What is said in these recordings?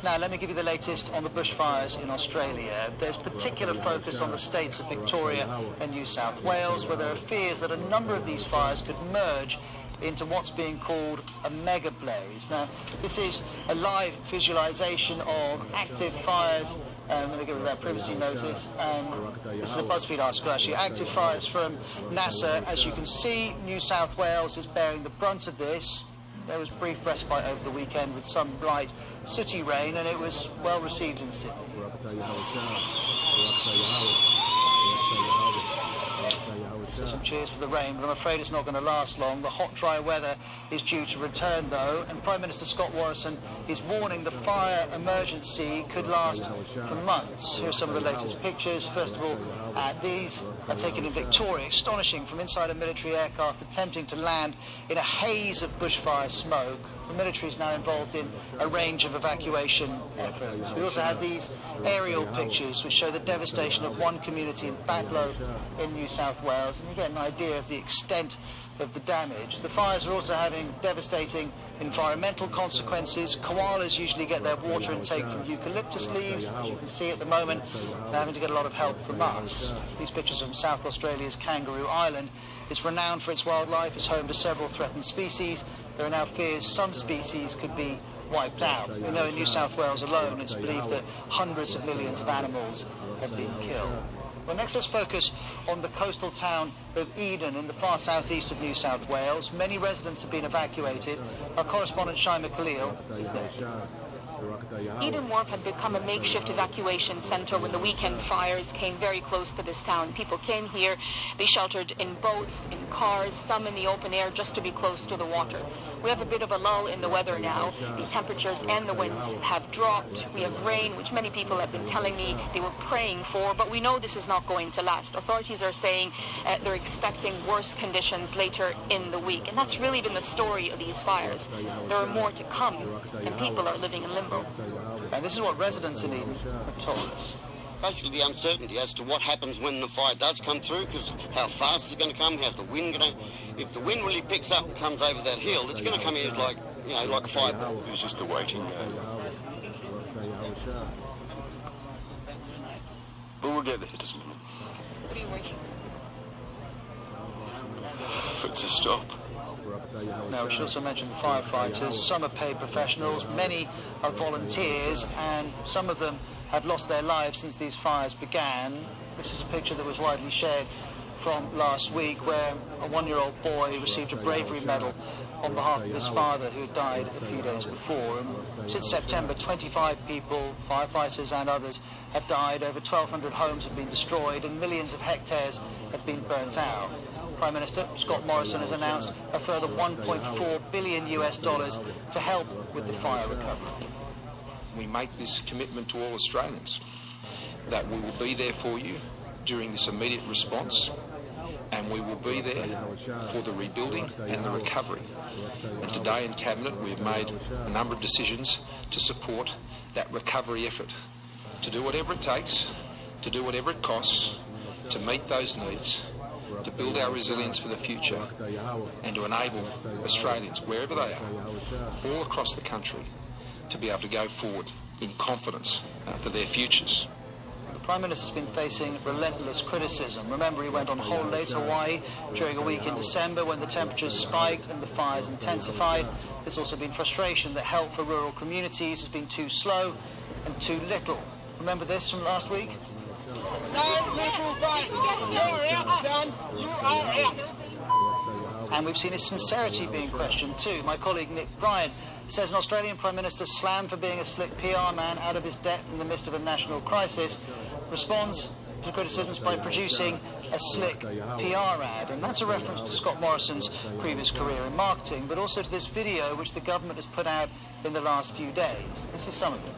Now, let me give you the latest on the bushfires in Australia. There's particular focus on the states of Victoria and New South Wales, where there are fears that a number of these fires could merge into what's being called a mega blaze. Now, this is a live visualization of active fires. Let me give you that privacy notice. This is a BuzzFeed article, actually. Active fires from NASA. As you can see, New South Wales is bearing the brunt of this. There was brief respite over the weekend with some light, sooty rain, and it was well received in Sydney. So some cheers for the rain, but I'm afraid it's not going to last long. The hot, dry weather is due to return, though, and Prime Minister Scott Morrison is warning the fire emergency could last for months. Here are some of the latest pictures. First of all, these are taken in Victoria. Astonishing, from inside a military aircraft attempting to land in a haze of bushfire smoke. The military is now involved in a range of evacuation efforts. We also have these aerial pictures which show the devastation of one community in Batlow in New South Wales, and you get an idea of the extent of the damage. The fires are also having devastating environmental consequences. Koalas usually get their water intake from eucalyptus leaves. As you can see at the moment, they're having to get a lot of help from us. These pictures from South Australia's Kangaroo Island. It's renowned for its wildlife. It's home to several threatened species. There are now fears some species could be wiped out. We know in New South Wales alone, it's believed that hundreds of millions of animals have been killed. Well, next let's focus on the coastal town of Eden in the far southeast of New South Wales. Many residents have been evacuated. Our correspondent Shai McAleal is there. Eden Wharf had become a makeshift evacuation centre when the weekend fires came very close to this town. People came here, they sheltered in boats, in cars, some in the open air just to be close to the water. We have a bit of a lull in the weather now. The temperatures and the winds have dropped. We have rain, which many people have been telling me they were praying for, but we know this is not going to last. Authorities are saying they're expecting worse conditions later in the week, and that's really been the story of these fires. There are more to come, and people are living in limbo. And this is what residents in Eden have told us. Basically the uncertainty as to what happens when the fire does come through, because how fast is it going to come, how's the wind going to... If the wind really picks up and comes over that hill, it's going to come in like, you know, like a fireball. It was just a waiting game. But we'll get there, doesn't it? What are you waiting for it to stop. Now, we should also mention the firefighters. Some are paid professionals, many are volunteers, and some of them have lost their lives since these fires began. This is a picture that was widely shared from last week, where a one-year-old boy received a bravery medal on behalf of his father, who had died a few days before. And since September, 25 people, firefighters and others, have died. Over 1,200 homes have been destroyed, and millions of hectares have been burnt out. Prime Minister Scott Morrison has announced a further $1.4 billion to help with the fire recovery. We make this commitment to all Australians that we will be there for you during this immediate response, and we will be there for the rebuilding and the recovery. And today in Cabinet we have made a number of decisions to support that recovery effort, to do whatever it takes, to do whatever it costs, to meet those needs, to build our resilience for the future, and to enable Australians, wherever they are, all across the country, to be able to go forward in confidence for their futures. The Prime Minister's been facing relentless criticism. Remember, he went on holiday to Hawaii during a week in December when the temperatures spiked and the fires intensified. There's also been frustration that help for rural communities has been too slow and too little. Remember this from last week? No liberal votes. You're out, son. You are out. And we've seen his sincerity being questioned too. My colleague Nick Bryan says an Australian Prime Minister slammed for being a slick PR man out of his depth in the midst of a national crisis responds to criticisms by producing a slick PR ad. And that's a reference to Scott Morrison's previous career in marketing, but also to this video which the government has put out in the last few days. This is some of it.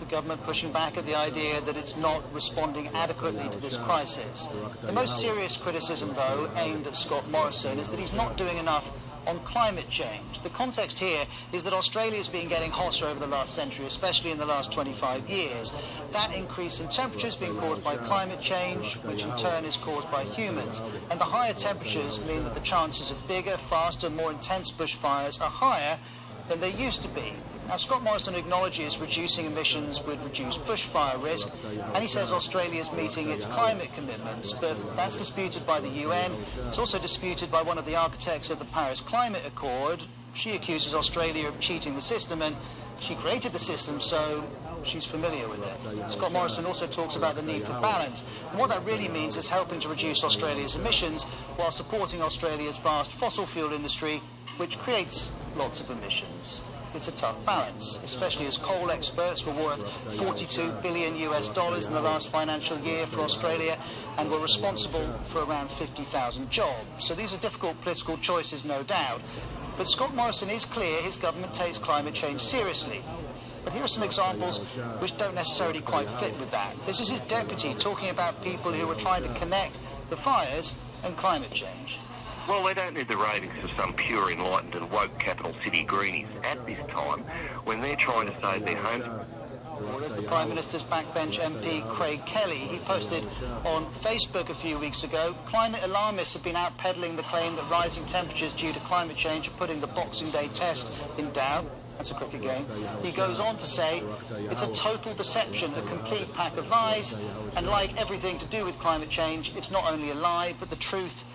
Government pushing back at the idea that it's not responding adequately to this crisis. The most serious criticism, though, aimed at Scott Morrison, is that he's not doing enough on climate change. The context here is that Australia's been getting hotter over the last century, especially in the last 25 years. That increase in temperature has been caused by climate change, which in turn is caused by humans. And the higher temperatures mean that the chances of bigger, faster, more intense bushfires are higher than they used to be. Now, Scott Morrison acknowledges reducing emissions would reduce bushfire risk, and he says Australia is meeting its climate commitments, but that's disputed by the UN. It's also disputed by one of the architects of the Paris Climate Accord. She accuses Australia of cheating the system, and she created the system, so she's familiar with it. Scott Morrison also talks about the need for balance, and what that really means is helping to reduce Australia's emissions while supporting Australia's vast fossil fuel industry, which creates lots of emissions. It's a tough balance, especially as coal experts were worth $42 billion in the last financial year for Australia and were responsible for around 50,000 jobs. So these are difficult political choices, no doubt. But Scott Morrison is clear his government takes climate change seriously. But here are some examples which don't necessarily quite fit with that. This is his deputy talking about people who were trying to connect the fires and climate change. Well, they don't need the ravings of some pure, enlightened and woke capital city greenies at this time when they're trying to save their homes. Well, there's the Prime Minister's backbench MP Craig Kelly. He posted on Facebook a few weeks ago, climate alarmists have been out peddling the claim that rising temperatures due to climate change are putting the Boxing Day test in doubt. That's a cricket game. He goes on to say, it's a total deception, a complete pack of lies, and like everything to do with climate change, it's not only a lie, but the truth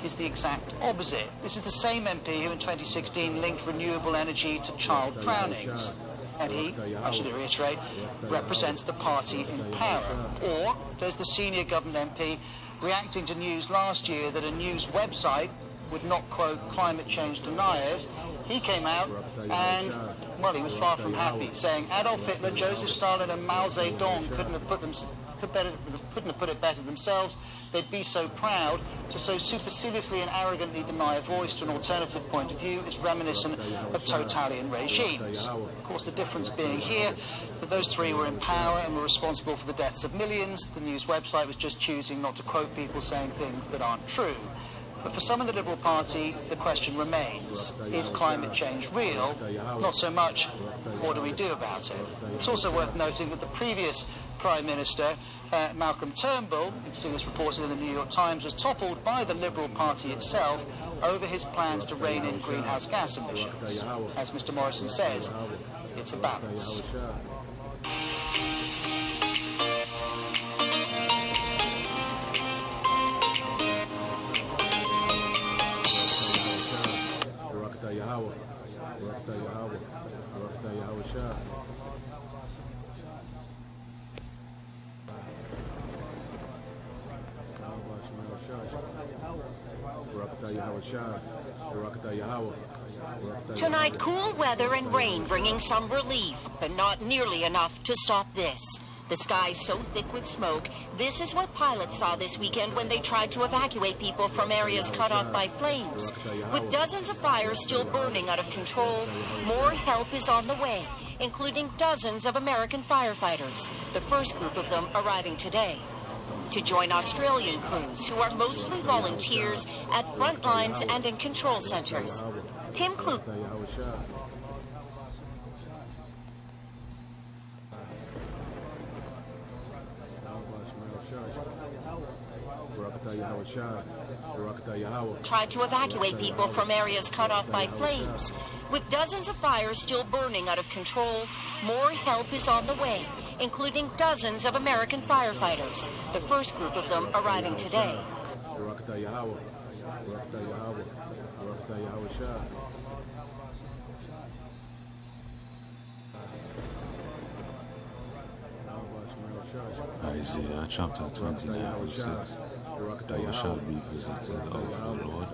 is the exact opposite. This is the same MP who in 2016 linked renewable energy to child drownings. And he, I should reiterate, represents the party in power. Or there's the senior government MP reacting to news last year that a news website would not quote climate change deniers. He came out and, well, he was far from happy, saying Adolf Hitler, Joseph Stalin and Mao Zedong couldn't have put it better themselves. They'd be so proud. To so superciliously and arrogantly deny a voice to an alternative point of view is reminiscent of totalitarian regimes. Of course, the difference being here that those three were in power and were responsible for the deaths of millions. The news website was just choosing not to quote people saying things that aren't true. But for some in the Liberal Party, the question remains, is climate change real? Not so much, what do we do about it? It's also worth noting that the previous Prime Minister, Malcolm Turnbull, you've seen this reported in the New York Times, was toppled by the Liberal Party itself over his plans to rein in greenhouse gas emissions. As Mr. Morrison says, it's a balance. Tonight, cool weather and rain bringing some relief, but not nearly enough to stop this. The sky's so thick with smoke, this is what pilots saw this weekend when they tried to evacuate people from areas cut off by flames. With dozens of fires still burning out of control, more help is on the way, including dozens of American firefighters, the first group of them arriving today. To join Australian crews who are mostly volunteers at front lines and in control centers. Tim Klug. Tried to evacuate people from areas cut off by flames. With dozens of fires still burning out of control, more help is on the way, including dozens of American firefighters, the first group of them arriving today. Isaiah chapter 29 verse 6. Thou shalt be visited of the Lord,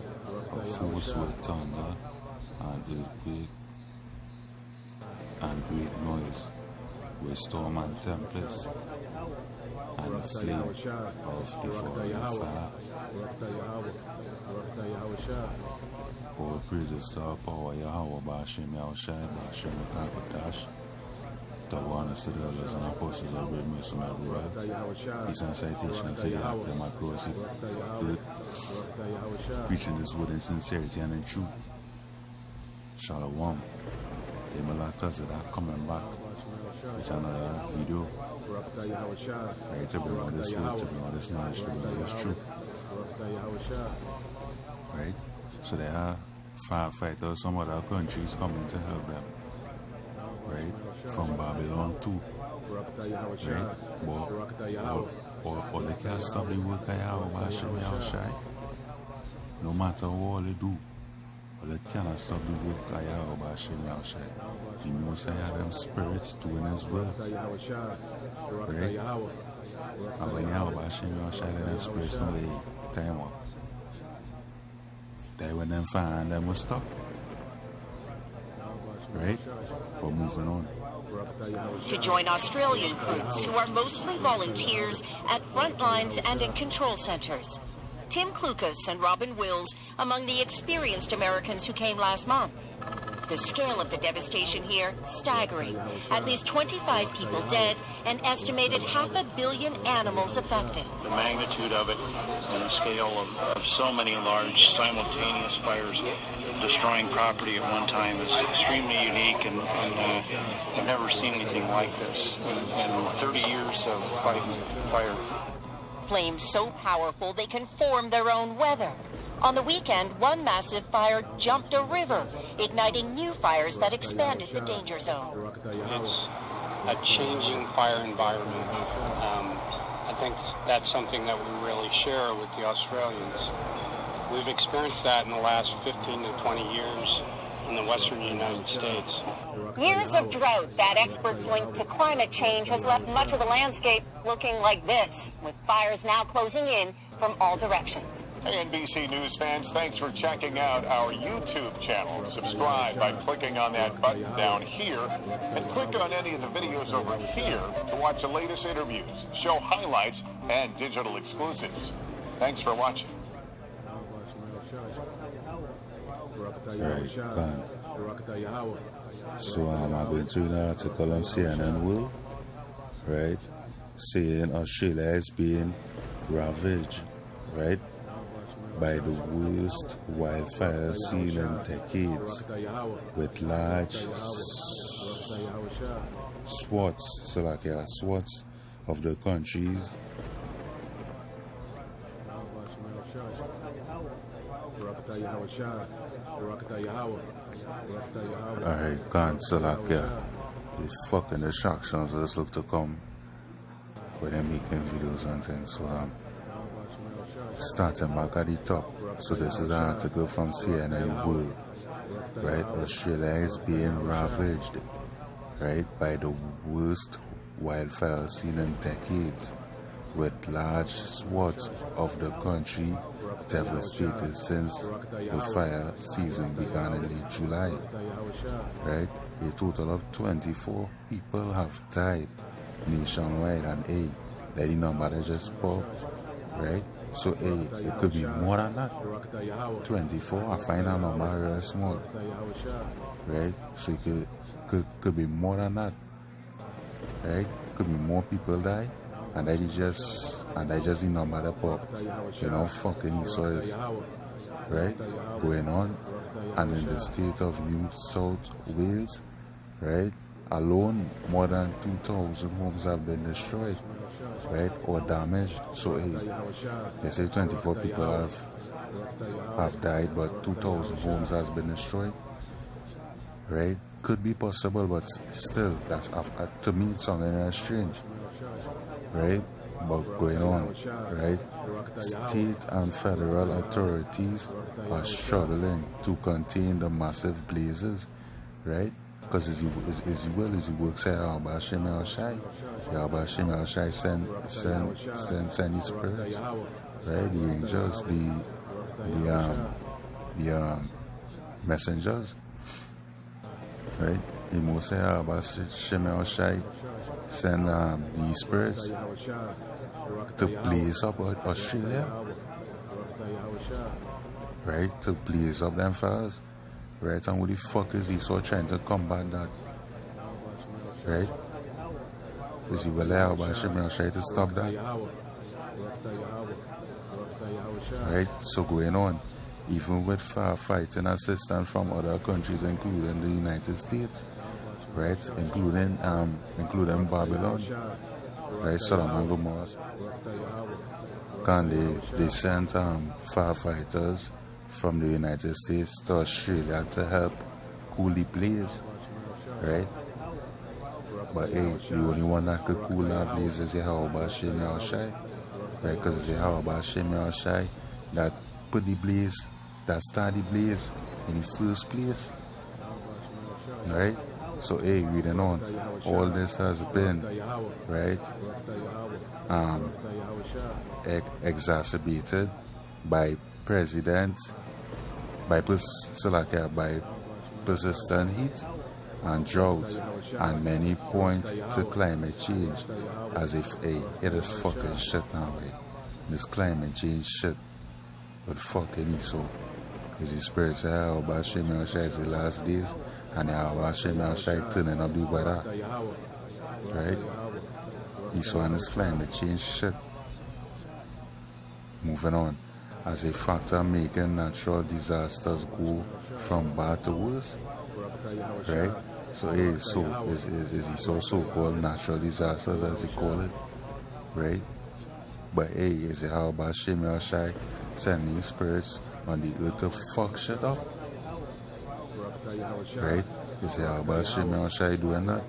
of force with thunder and earthquake and great noise, with storm and tempest and flame of devouring fire. All praises to our power, Yahweh, Ba'ashem, Yahushai, Ba'ashem, Kakatash. The warners to the elders and apostles of great mercy and reward. Peace and citation and say, have them across it. Preaching this word in sincerity and in truth. Shalom. Imalatas that coming back with another video. Right, to bring all this word, to bring all this knowledge, to bring all this truth. Right? So there are firefighters, some other countries coming to help them. Right? From Babylon too. Right? But they can't stop the work of Yahweh Shai. No matter what they do. But they cannot stop the work of Yahweh Shai. The Most High them spirits doing His will. Right? And when Yahweh Shai them spirits no way time up. They when them find them will stop. Right? But moving on. To join Australian crews who are mostly volunteers at front lines and in control centers. Tim Klukas and Robin Wills among the experienced Americans who came last month. The scale of the devastation here, staggering. At least 25 people dead, an estimated 500 million animals affected. The magnitude of it and the scale of so many large simultaneous fires destroying property at one time is extremely unique, and I've never seen anything like this in 30 years of fighting fire. Flames so powerful they can form their own weather. On the weekend, one massive fire jumped a river, igniting new fires that expanded the danger zone. It's a changing fire environment. I think that's something that we really share with the Australians. We've experienced that in the last 15 to 20 years in the western United States. Years of drought that experts link to climate change has left much of the landscape looking like this, with fires now closing in from all directions. Hey, NBC News fans, thanks for checking out our YouTube channel. Subscribe by clicking on that button down here, and click on any of the videos over here to watch the latest interviews, show highlights, and digital exclusives. Thanks for watching. Right, gone. So I'm going to read an article on CNN Will, right, saying Australia is being ravaged, right, by the worst wildfire seen in decades, with large swaths of the countries. Alright, can't Salakia. These fucking distractions just look to come when they're making videos and things. So starting back at the top. So this is an article from CNN World. Right? Australia is being ravaged, right, by the worst wildfire seen in decades, with large swaths of the country devastated since the fire season began in late July. Right? A total of 24 people have died nationwide, and that the number that just popped, right? So it could be more than that. 24, I find that number really small. Right? So it could be more than that. Right? Could be more people die. And that is just the number that pop. You know, fucking soils, right, going on. And in the state of New South Wales, right, alone, more than 2,000 homes have been destroyed, right, or damaged. So they say 24 people have died, but 2,000 homes has been destroyed, right? Could be possible, but still, that's to me it's something strange. Right, but going on, right? State and federal authorities are struggling to contain the massive blazes, right? Because as you work say, Yahweh Hashem Shai send his spirits, right? The angels, the messengers, right? The Most Yahweh Hashem Shai send the spirits to blaze up Australia, right? To blaze up them fires, right? And what the fuck is he so trying to combat that, right? Is he will allow Hashem try to stop that, right? So going on, even with firefighting assistance from other countries, including the United States, right? Including Babylon, right? Sodom and Gomorrah. They sent firefighters from the United States to Australia to help cool the blaze, right? But hey, the only one that could cool that blaze is the Ha Ahlahayam, right? Because it's the Ha Ahlahayam that put the blaze, that started the blaze in the first place, right? So hey, reading on, all this has been, right, exacerbated by persistent heat and drought, and many point to climate change as if hey, it is fucking shit now, hey. This climate change shit would fucking Esau. Because the spirit say Ha Ahlahayam is the last days, and Ha Ahlahayam is turning up do by that, right? Esau and this climate change shit. Moving on, as a factor making natural disasters go from bad to worse, right? So is so-called natural disasters, as they call it, right? But hey, is it Ha Ahlahayam sending spirits on the earth to fuck shit up, right? Is it Ha Ahlahayam doing that?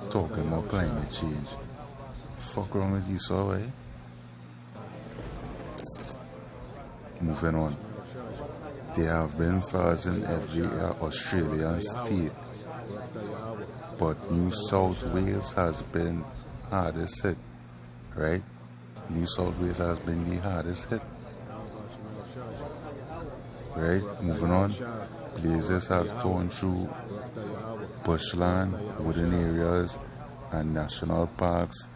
Talking about climate change. Fuck wrong with Esau, eh? Moving on. There have been fires in every Australian state, but New South Wales has been hardest hit, right? New South Wales has been the hardest hit, right? Moving on. Blazes have torn through bushland, wooded areas, and national parks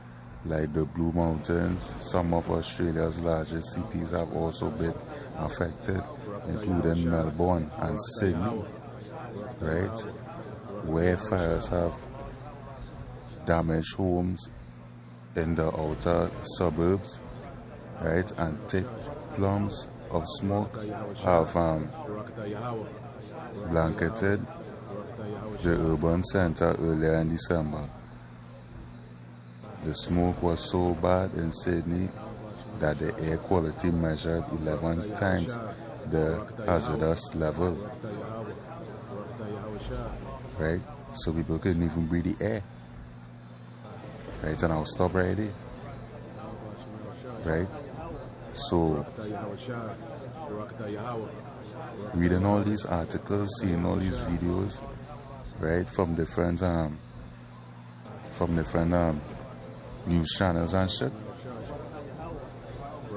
like the Blue Mountains. Some of Australia's largest cities have also been affected, including Melbourne and Sydney, right? Where fires have damaged homes in the outer suburbs, right? And thick plumes of smoke have blanketed the urban center earlier in December. The smoke was so bad in Sydney that the air quality measured 11 times the hazardous level, right? So people couldn't even breathe the air, right? And I'll stop right there, right? So reading all these articles, seeing all these videos, right, from different news channels and shit,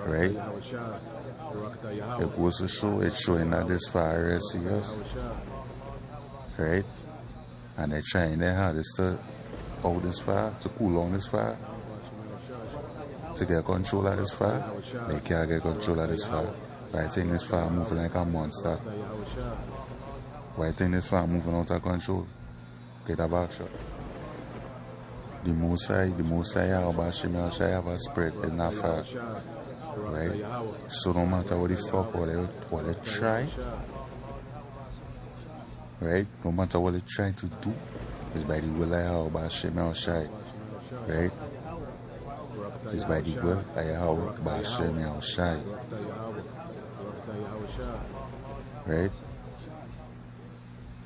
right? It goes to show, it's showing that this fire is serious, right? And they're trying their hardest to out this fire, to cool on this fire, to get control of this fire. They can't get control of this fire. But I think this fire moving like a monster. Why I think this fire moving out of control? Get a back shot. The Mosai Ha Ahlahayam have a spread in that fire, right? So no matter what the fuck what they try, right? No matter what they try to do, it's by the will of Ha Ahlahayam, right? It's by the will of Ha Ahlahayam, right?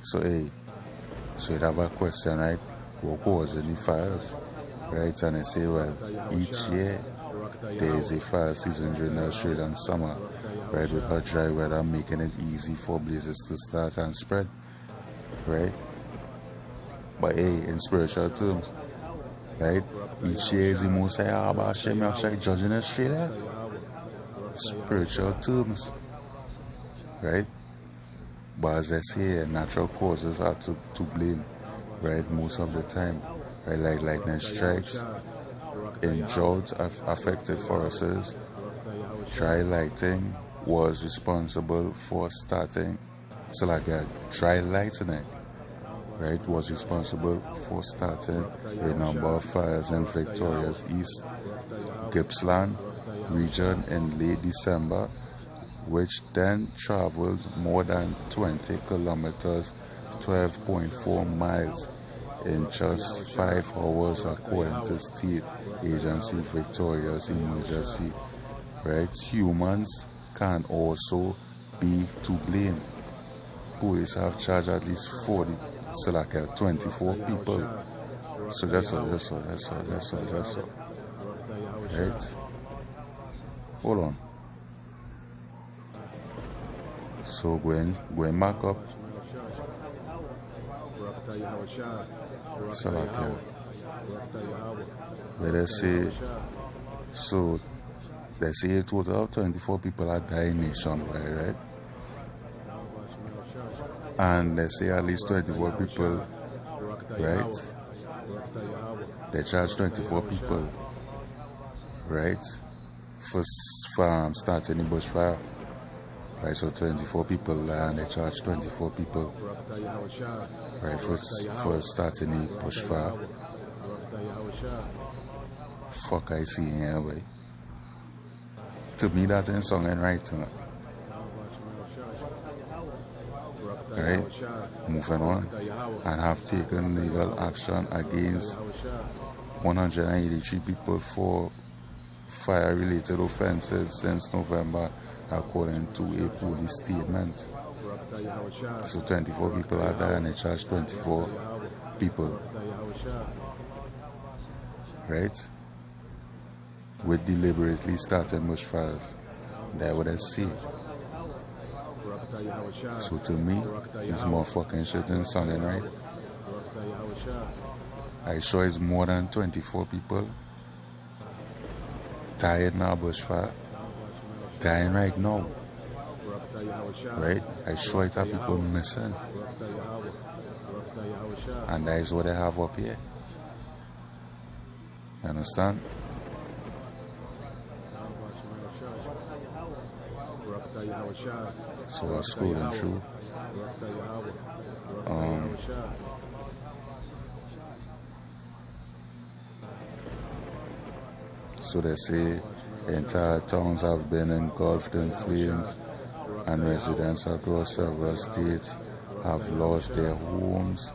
So hey, so you have a question, right? What causing the fires, right? And they say, well, each year there is a fire season during the Australian summer, right? With hot dry weather making it easy for blazes to start and spread, right? But hey, in spiritual terms, right? Each year is the most Ha Ahlahayam judging Australia. Spiritual terms, right? But as I say, natural causes are to blame, right? Most of the time, right? Like lightning strikes, in droughts affected forests. Dry lighting was responsible for starting, so like a dry lightning, right, was responsible for starting a number of fires in Victoria's East Gippsland region in late December, which then traveled more than 20 kilometers, 12.4 miles, in just 5 hours, according to state agency Victoria's Emergency. Right? Humans can also be to blame. Police have charged at least 24 people. So that's all. Right? Hold on. So going back up. So where they say, so they say a total of 24 people are dying nationwide, right? And they say at least 24 people, right? They charge 24 people, right? For starting the bushfire. Right, so 24 people and they charge 24 people, right, for starting the bushfire. Fuck, I see here, way. To me, that ain't song and right, right? Moving on, and have taken legal action against 183 people for fire-related offenses since November, according to a police statement. So 24 people are there and they charge 24 people. Right? With deliberately starting bushfires. That's what I see. So to me, it's more fucking shit than sounding right. I sure it's more than 24 people died now bushfire. Dying right now, right? I sure it have people missing, and that is what they have up here. You understand? So I was scrolling through. So they say entire towns have been engulfed in flames, and residents across several states have lost their homes.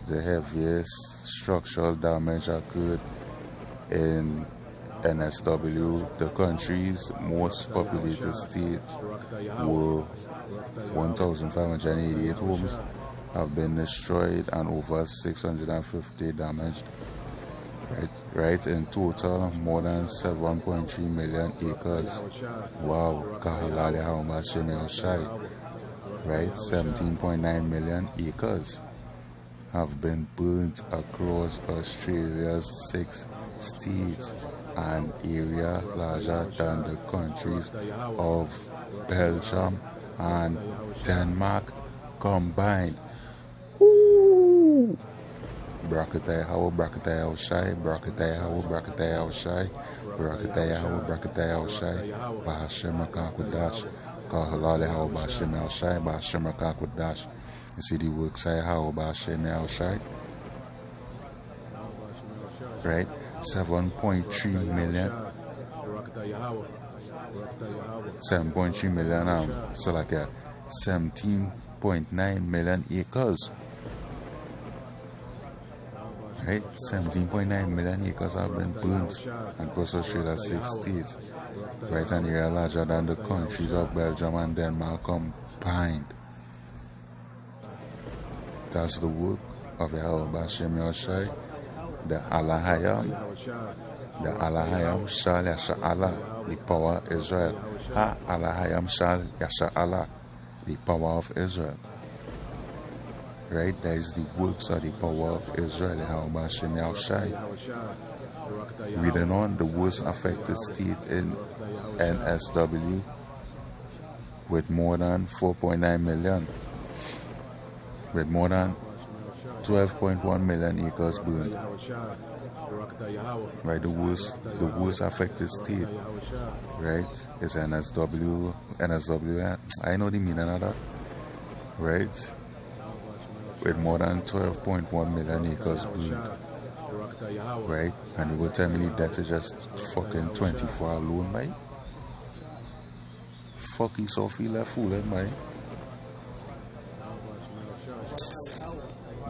The heaviest structural damage occurred in NSW, the country's most populated state, where 1,588 homes have been destroyed and over 650 damaged. Right, in total, more than 7.3 million acres. Wow, Ha Ahlahayam, right, 17.9 million acres have been burnt across Australia's 6 states, an area larger than the countries of Belgium and Denmark combined. Ooh. Brakataya hawa, brakataya hawa shai, brakataya hawa, brakataya hawa shai, brakataya hawa, brakataya hawa shai, Bahashem Rakakudash, Kahalale hawa, Bahashem al shai, Bahashem Rakakudash. You see the work say hawa, Bahashem al shai, right? 7.3 million. 7.3 million, so like 17.9 million acres. Right? 17.9 million acres have been burnt across Australia's 6 states. Right? An area larger than the countries of Belgium and Denmark combined. That's the work of the Bahashem Yashai, the Ahlahayam, shal, Yasharahla, the power of Israel. Ha Ahlahayam, shal, Yasharahla, the power of Israel. Right, that is the works of the power of Israel. Reading on, the worst affected state in NSW with more than 4.9 million, with more than 12.1 million acres burned. Right, the worst affected state, right, is NSW. I know the meaning of that, right? With more than 12.1 million acres burned, right? And you will tell me that is just fucking 24 alone, right? fuck he so feel like fooling, man?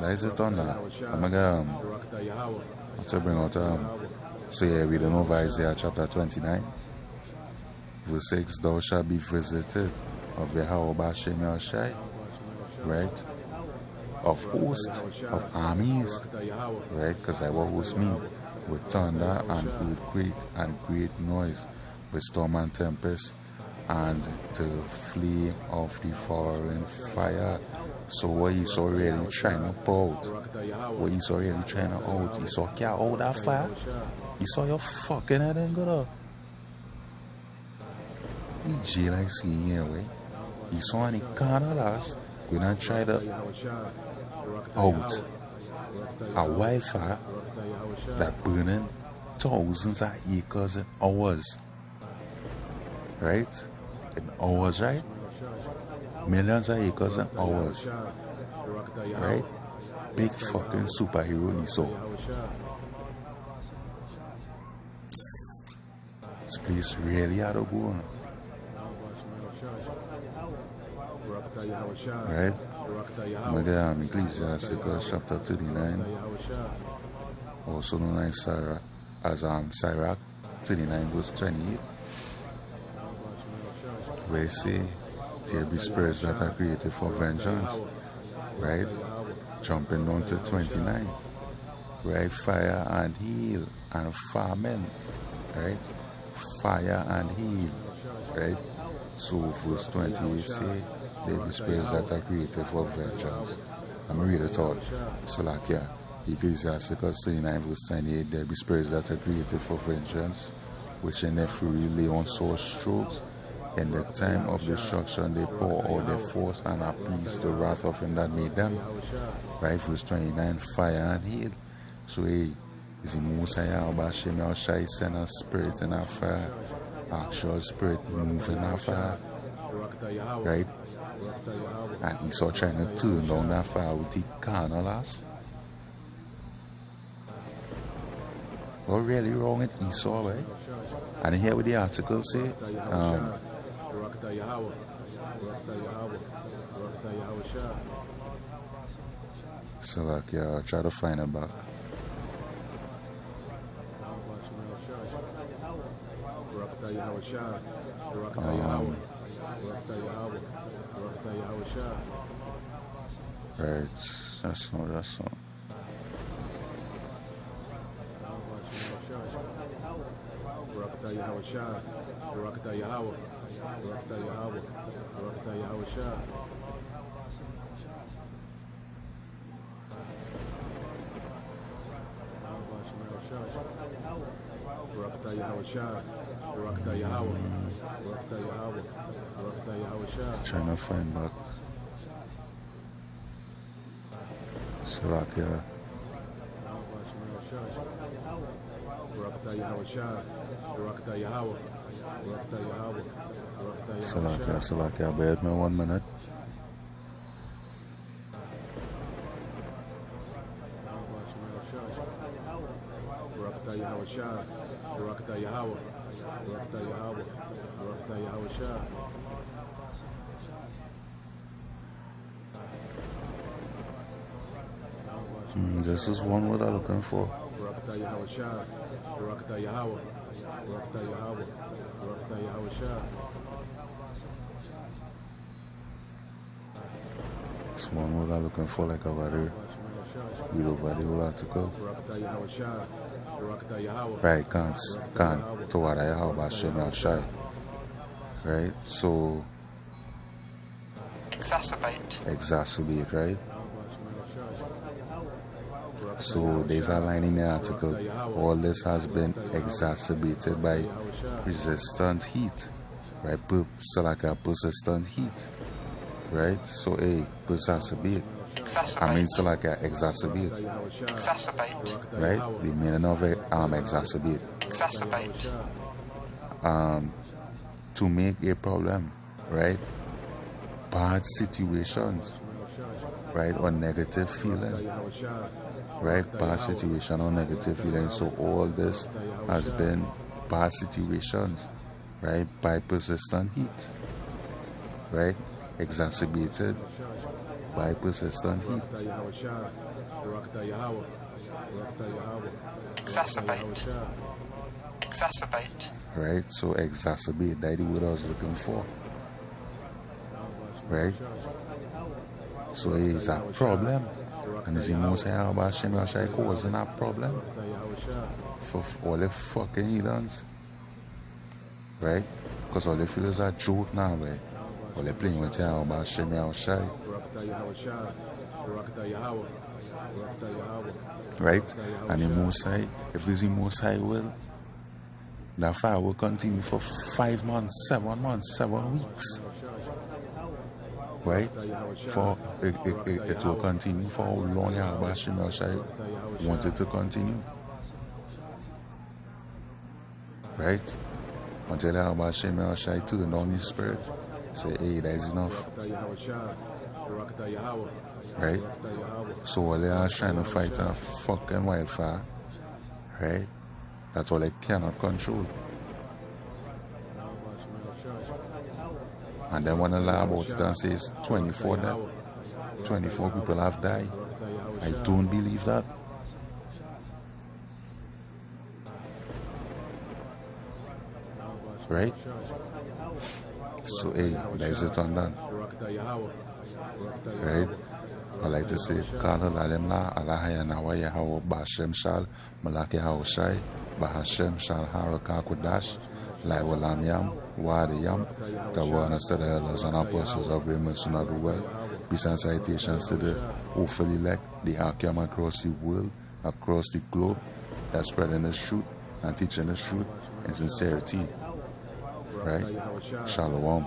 That is it on that. I'm gonna to bring out so yeah, we don't know over Isaiah chapter 29 verse 6, thou shalt be visited of the Ha Ahlahayam, right? Of hosts, of armies, right? Because I what host mean with thunder and earthquake and great noise, with storm and tempest, and to flee of the foreign fire. So what he's already trying to pull out, what he's already trying to out, he saw can't hold that fire. He saw your fucking head and go up. We jail I see here, way. He saw any corner last, we not try to out a wildfire that burning thousands of acres in hours. Right? In hours, right? Millions of acres in hours. Right? Big fucking superhero he saw. This place really had to go on. Right? Madam Ecclesiastes chapter 39, also known as Sirach 39 verse 28, where it say there be spirits that are created for vengeance, right? Jumping down to 29, right? Fire and hail and famine, right? Fire and hail, right? So verse 28 say there be spirits that are created for vengeance. I'm going to read it out. So like yeah, Ecclesiastes 39 verse 28, there be spirits that are created for vengeance, which in their fury lay on sore strokes. In the time of destruction they pour out their force and appease the wrath of him that made them. Right, verse 29, fire and hail. So hey, is the Most High Ahlahayam send a spirit in our fire, actual spirit moving our fire, right? And Esau trying to turn down that fire with the carnal ass. What really wrong with Esau, right? And here with the article say, so like yeah, I'll try to find it back. Right, that's not. Trying to find back. Slovakia. Slovakia, bear with me 1 minute. This is one word I'm looking for. It's one word I'm looking for, like over there. Read over the whole article. Right, can't. To what I have about Yasharahla. Right, so. Exacerbate, right? So there's a line in the article. All this has been exacerbated by persistent heat, right? So like a persistent heat, right? So a exacerbate. I mean, so like a exacerbate. Right? The meaning of it, exacerbate. To make a problem, right? Bad situations, right? Or negative feeling. Right, bad situation or negative feelings. So all this has been bad situations, right, by persistent heat, right? Exacerbated by persistent heat. Exacerbate. Right? So exacerbate, that's the word I was looking for. Right? So it's a problem. And it's the most how about Hashem Yahshai causing a problem for all the fucking heathens. Right? Because all they feel is a joke now, right? All they playing with how about Hashem Yahshai. Right? And the Most High, if it's the Most High will, that fire will continue for 5 months, 7 months, 7 weeks. Right? For it will continue for how long Yahweh Hashem Yahshai wants it to continue. Right? Until Yahweh Hashem Yahshai turn on his spirit, say, hey, that is enough. Right? So while they are trying to fight a fucking wildfire, right? That's all they cannot control. And then when the lie about it and says 24 dead, 24 people have died. I don't believe that. Right? So hey, there's it on that. Right? I like to say, Ha Ahlahayam shal, shal, Yasharahla and apostles of Amos and everywhere. Besides citations to the hopefully elect, the Ha Ahlahayam across the world, across the globe, that's spreading the truth and teaching the truth in sincerity. Right? Shalom.